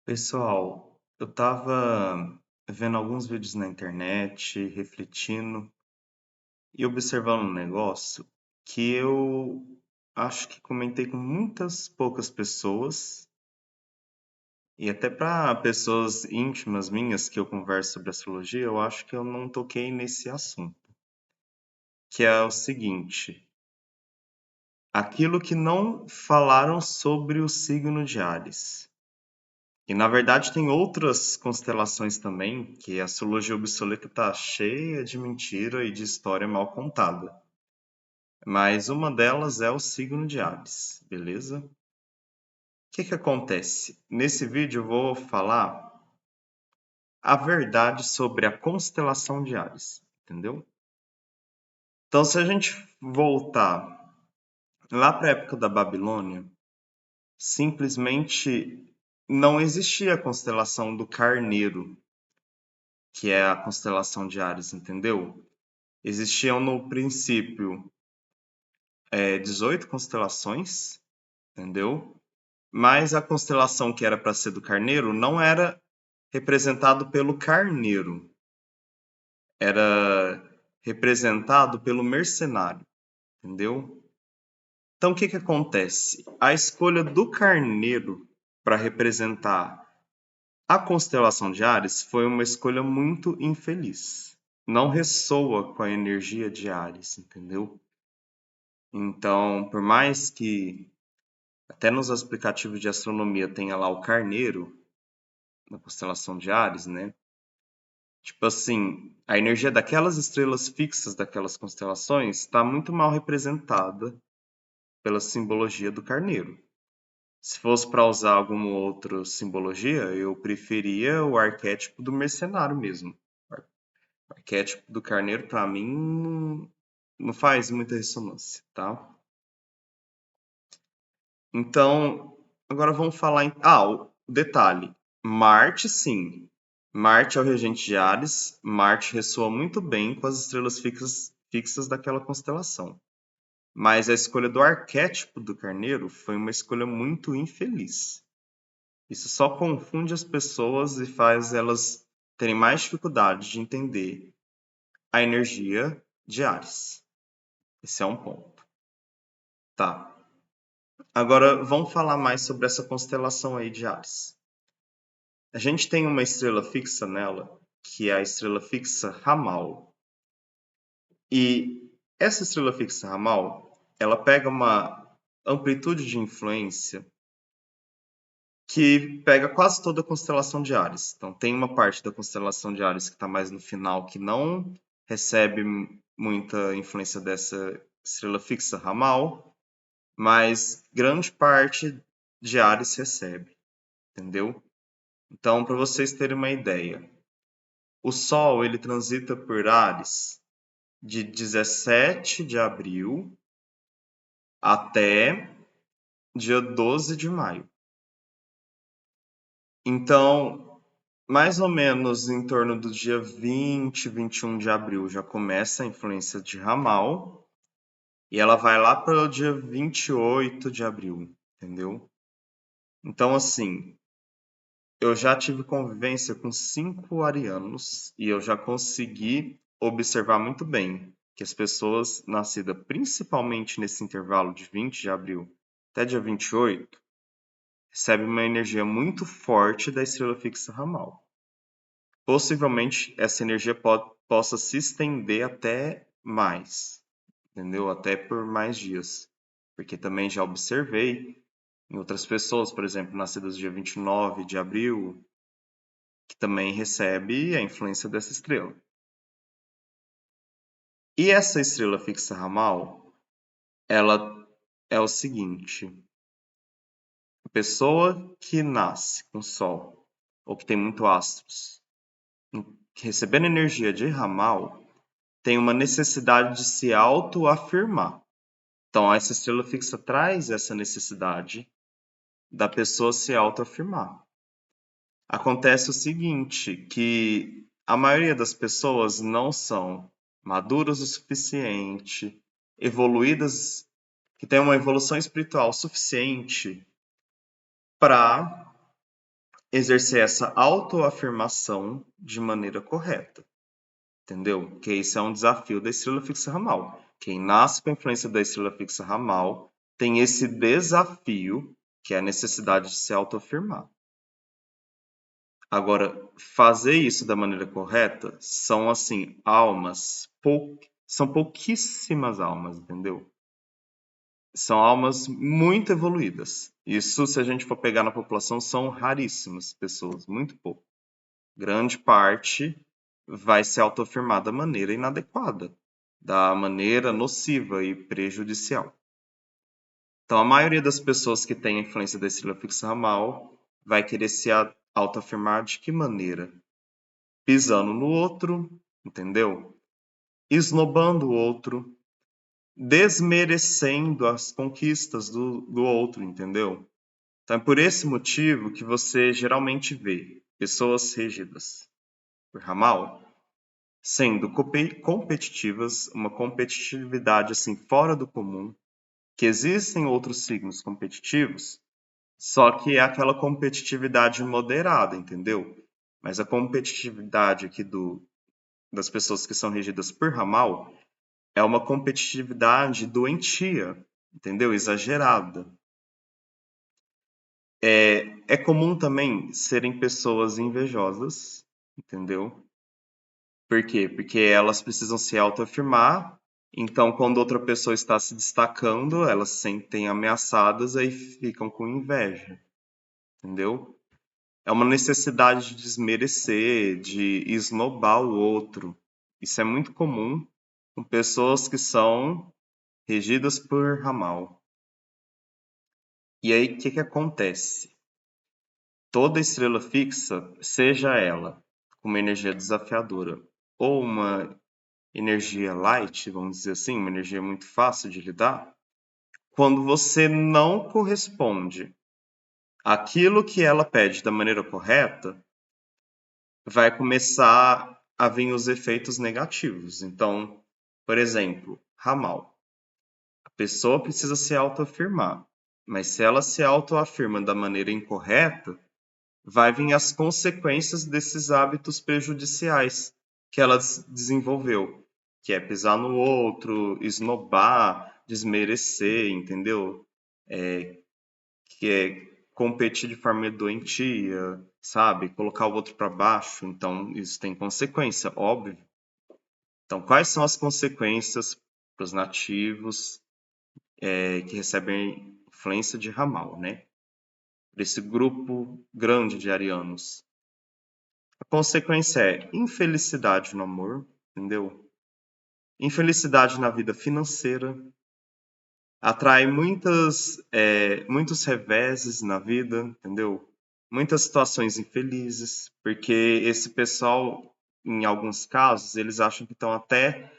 Pessoal, eu estava vendo alguns vídeos na internet, refletindo e observando um negócio que eu acho que comentei com muitas poucas pessoas e até para pessoas íntimas minhas que eu converso sobre astrologia, eu acho que eu não toquei nesse assunto, que é o seguinte: aquilo que não falaram sobre o signo de Áries. E na verdade tem outras constelações também, que a astrologia obsoleta está cheia de mentira e de história mal contada. Mas uma delas é o signo de Áries, beleza? O que acontece? Nesse vídeo eu vou falar a verdade sobre a constelação de Áries, entendeu? Então, se a gente voltar lá para a época da Babilônia, simplesmente não existia a constelação do Carneiro, que é a constelação de Áries, entendeu? Existiam no princípio 18 constelações, entendeu? Mas a constelação que era para ser do Carneiro não era representado pelo Carneiro, era representado pelo mercenário, entendeu? Então o que acontece? A escolha do Carneiro para representar a constelação de Áries foi uma escolha muito infeliz. Não ressoa com a energia de Áries, entendeu? Então, por mais que até nos aplicativos de astronomia tenha lá o Carneiro, na constelação de Áries, né? Tipo assim, a energia daquelas estrelas fixas daquelas constelações está muito mal representada pela simbologia do Carneiro. Se fosse para usar alguma outra simbologia, eu preferia o arquétipo do mercenário mesmo. O arquétipo do Carneiro, para mim, não faz muita ressonância, tá? Então, agora vamos falar em. Ah, o detalhe: Marte, sim. Marte é o regente de Áries. Marte ressoa muito bem com as estrelas fixas daquela constelação. Mas a escolha do arquétipo do Carneiro foi uma escolha muito infeliz. Isso só confunde as pessoas e faz elas terem mais dificuldade de entender a energia de Áries. Esse é um ponto. Tá. Agora vamos falar mais sobre essa constelação aí de Áries. A gente tem uma estrela fixa nela, que é a estrela fixa Ramal. E essa estrela fixa Ramal, ela pega uma amplitude de influência que pega quase toda a constelação de Áries. Então, tem uma parte da constelação de Áries que está mais no final, que não recebe muita influência dessa estrela fixa Ramal, mas grande parte de Áries recebe, entendeu? Então, para vocês terem uma ideia, o Sol ele transita por Áries de 17 de abril até dia 12 de maio. Então, mais ou menos em torno do dia 20, 21 de abril já começa a influência de Ramal e ela vai lá para o dia 28 de abril, entendeu? Então, assim, eu já tive convivência com 5 arianos e eu já consegui observar muito bem que as pessoas nascidas principalmente nesse intervalo de 20 de abril até dia 28 recebem uma energia muito forte da estrela fixa Ramal. Possivelmente essa energia possa se estender até mais, entendeu? Até por mais dias. Porque também já observei em outras pessoas, por exemplo, nascidas dia 29 de abril, que também recebe a influência dessa estrela. E essa estrela fixa ramal, ela é o seguinte: a pessoa que nasce com Sol, ou que tem muito astros, recebendo energia de ramal, tem uma necessidade de se autoafirmar. Então, essa estrela fixa traz essa necessidade da pessoa se autoafirmar. Acontece o seguinte, que a maioria das pessoas não são maduras o suficiente, evoluídas, que têm uma evolução espiritual suficiente para exercer essa autoafirmação de maneira correta, entendeu? Que isso é um desafio da estrela fixa ramal. Quem nasce com a influência da estrela fixa ramal tem esse desafio, que é a necessidade de se autoafirmar. Agora, fazer isso da maneira correta são, assim, são pouquíssimas almas, entendeu? São almas muito evoluídas. Isso, se a gente for pegar na população, são raríssimas pessoas, muito pouco. Grande parte vai se autoafirmar da maneira inadequada, da maneira nociva e prejudicial. Então, a maioria das pessoas que tem a influência da estrela fixa ramal vai querer se autoafirmar de que maneira? Pisando no outro, entendeu? Esnobando o outro, desmerecendo as conquistas do outro, entendeu? Então é por esse motivo que você geralmente vê pessoas regidas por ramal sendo competitivas, uma competitividade assim fora do comum, que existem outros signos competitivos, só que é aquela competitividade moderada, entendeu? Mas a competitividade aqui das pessoas que são regidas por ramal é uma competitividade doentia, entendeu? Exagerada. É comum também serem pessoas invejosas, entendeu? Por quê? Porque elas precisam se autoafirmar, então quando outra pessoa está se destacando, elas se sentem ameaçadas, aí ficam com inveja, entendeu? É uma necessidade de desmerecer, de esnobar o outro. Isso é muito comum com pessoas que são regidas por ramal. E aí, o que acontece? Toda estrela fixa, seja ela com uma energia desafiadora ou uma energia light, vamos dizer assim, uma energia muito fácil de lidar, quando você não corresponde àquilo que ela pede da maneira correta, vai começar a vir os efeitos negativos. Então, por exemplo, ramal. A pessoa precisa se autoafirmar, mas se ela se autoafirma da maneira incorreta, vai vir as consequências desses hábitos prejudiciais que ela desenvolveu, que é pisar no outro, esnobar, desmerecer, entendeu? Que é competir de forma doentia, sabe? Colocar o outro para baixo. Então, isso tem consequência, óbvio. Então, quais são as consequências para os nativos que recebem influência de ramal, né? Desse grupo grande de arianos. A consequência é infelicidade no amor, entendeu? Infelicidade na vida financeira, atrai muitos reveses na vida, entendeu? Muitas situações infelizes, porque esse pessoal, em alguns casos, eles acham que estão até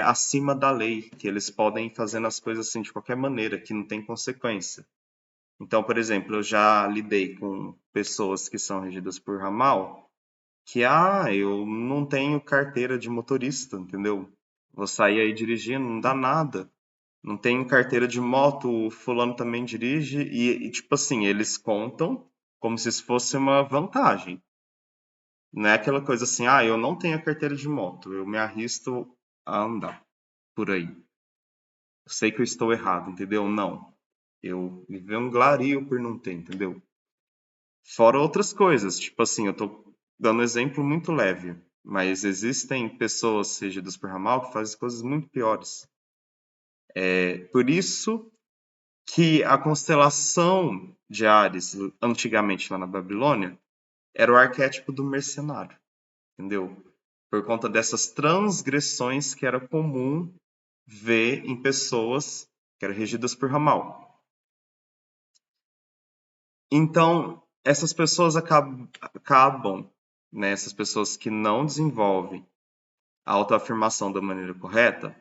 acima da lei, que eles podem ir fazendo as coisas assim de qualquer maneira, que não tem consequência. Então, por exemplo, eu já lidei com pessoas que são regidas por ramal, que, eu não tenho carteira de motorista, entendeu? Vou sair aí dirigindo, não dá nada. Não tenho carteira de moto, o fulano também dirige, tipo assim, eles contam como se isso fosse uma vantagem. Não é aquela coisa assim, eu não tenho carteira de moto, eu me arrisco a andar por aí. Eu sei que eu estou errado, entendeu? Não. Eu me vanglario por não ter, entendeu? Fora outras coisas, tipo assim, eu tô dando um exemplo muito leve, mas existem pessoas regidas por ramal que fazem coisas muito piores. Por isso que a constelação de Áries, antigamente lá na Babilônia, era o arquétipo do mercenário, entendeu? Por conta dessas transgressões que era comum ver em pessoas que eram regidas por ramal. Então, essas pessoas acabam, né, essas pessoas que não desenvolvem a autoafirmação da maneira correta,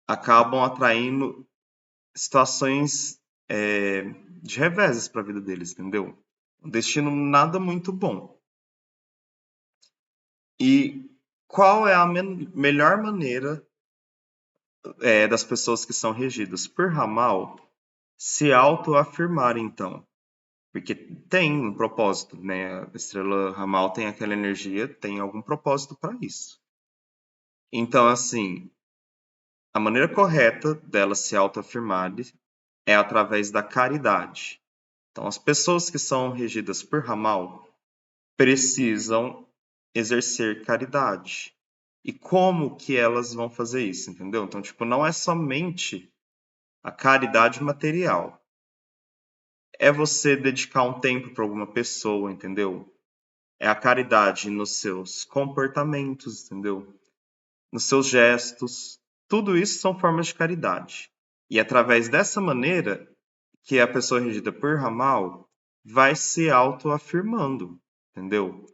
acabam atraindo situações de reveses para a vida deles, entendeu? Um destino nada muito bom. E qual é a melhor maneira das pessoas que são regidas por ramal se autoafirmarem, então? Porque tem um propósito, né? A estrela ramal tem aquela energia, tem algum propósito para isso. Então, assim, a maneira correta dela se autoafirmar é através da caridade. Então, as pessoas que são regidas por ramal precisam exercer caridade. E como que elas vão fazer isso, entendeu? Então, tipo, não é somente a caridade material. É você dedicar um tempo para alguma pessoa, entendeu? É a caridade nos seus comportamentos, entendeu? Nos seus gestos. Tudo isso são formas de caridade. E através dessa maneira que a pessoa regida por ramal vai se autoafirmando, entendeu?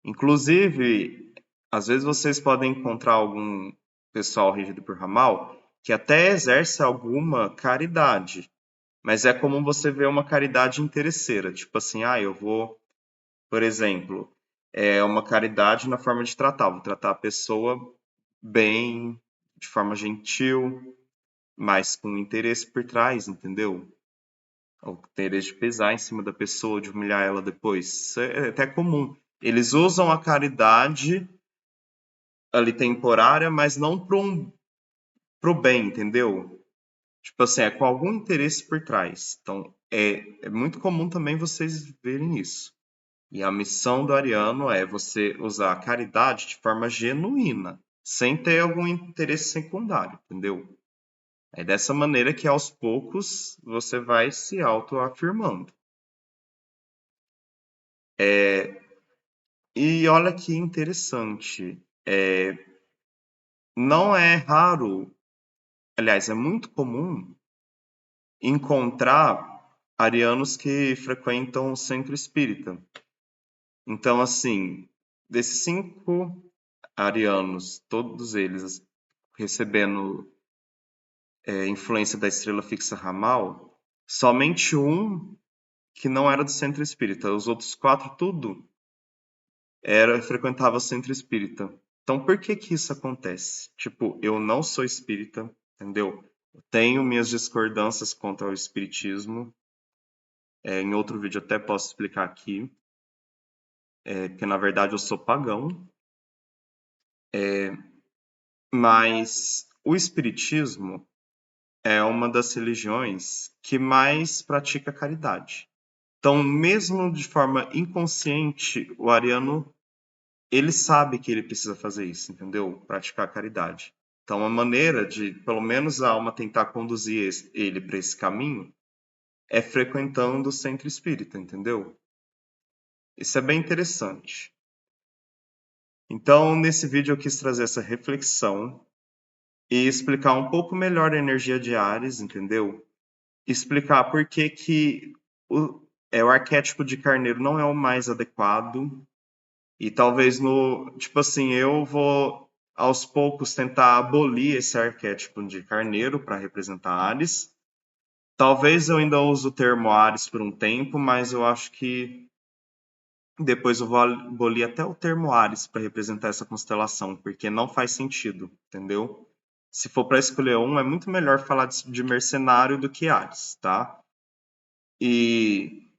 Inclusive, às vezes vocês podem encontrar algum pessoal regido por ramal que até exerce alguma caridade, mas é comum você ver uma caridade interesseira, tipo assim, eu vou, por exemplo, é uma caridade na forma de tratar, vou tratar a pessoa bem, de forma gentil, mas com interesse por trás, entendeu? O interesse de pesar em cima da pessoa, de humilhar ela depois. Isso é até comum. Eles usam a caridade ali temporária, mas não pro bem, entendeu? Tipo assim, é com algum interesse por trás. Então, é muito comum também vocês verem isso. E a missão do ariano é você usar a caridade de forma genuína, sem ter algum interesse secundário, entendeu? É dessa maneira que aos poucos você vai se autoafirmando. E olha que interessante, não é raro, aliás, é muito comum encontrar arianos que frequentam o centro espírita. Então, assim, desses 5 arianos, todos eles recebendo influência da estrela fixa ramal, somente um que não era do centro espírita. Os outros 4, tudo frequentava o centro espírita. Então, por que que isso acontece? Tipo, eu não sou espírita, entendeu? Eu tenho minhas discordâncias contra o espiritismo. Em outro vídeo até posso explicar aqui. Porque na verdade eu sou pagão. Mas o espiritismo é uma das religiões que mais pratica caridade. Então, mesmo de forma inconsciente, o ariano ele sabe que ele precisa fazer isso, entendeu? Praticar caridade. Então, a maneira de, pelo menos a alma tentar conduzir ele para esse caminho é frequentando o centro espírita, entendeu? Isso é bem interessante. Então, nesse vídeo eu quis trazer essa reflexão e explicar um pouco melhor a energia de Áries, entendeu? Explicar por que que o arquétipo de carneiro não é o mais adequado. E talvez tipo assim, eu vou aos poucos tentar abolir esse arquétipo de carneiro para representar Áries. Talvez eu ainda use o termo Áries por um tempo, mas eu acho que depois eu vou abolir até o termo Áries para representar essa constelação, porque não faz sentido, entendeu? Se for para escolher um, é muito melhor falar de mercenário do que Áries, tá? E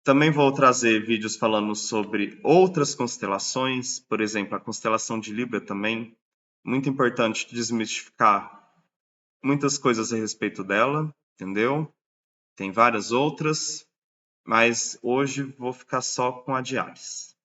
também vou trazer vídeos falando sobre outras constelações, por exemplo, a constelação de Libra também. Muito importante desmistificar muitas coisas a respeito dela, entendeu? Tem várias outras, mas hoje vou ficar só com a de Áries.